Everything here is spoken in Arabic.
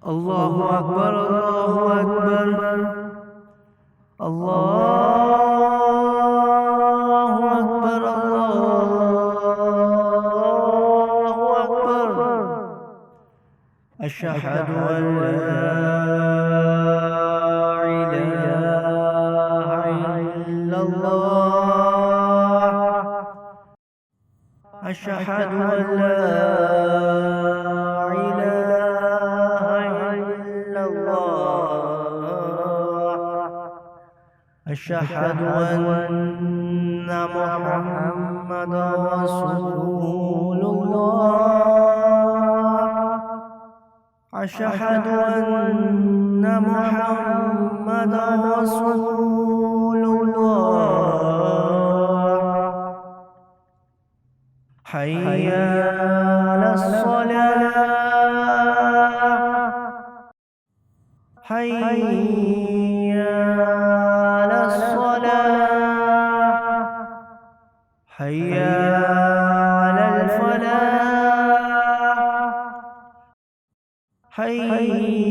الله أكبر، الله أكبر، الله أكبر، الله أكبر. أشهد أن لا إله إلا الله. أشهد أن لا إله إلا الله. أشهد أن محمدا رسول الله. أشهد أن محمدا رسول الله. حي على الصلاة، حي على الصلاة، حي على الفلاح، حي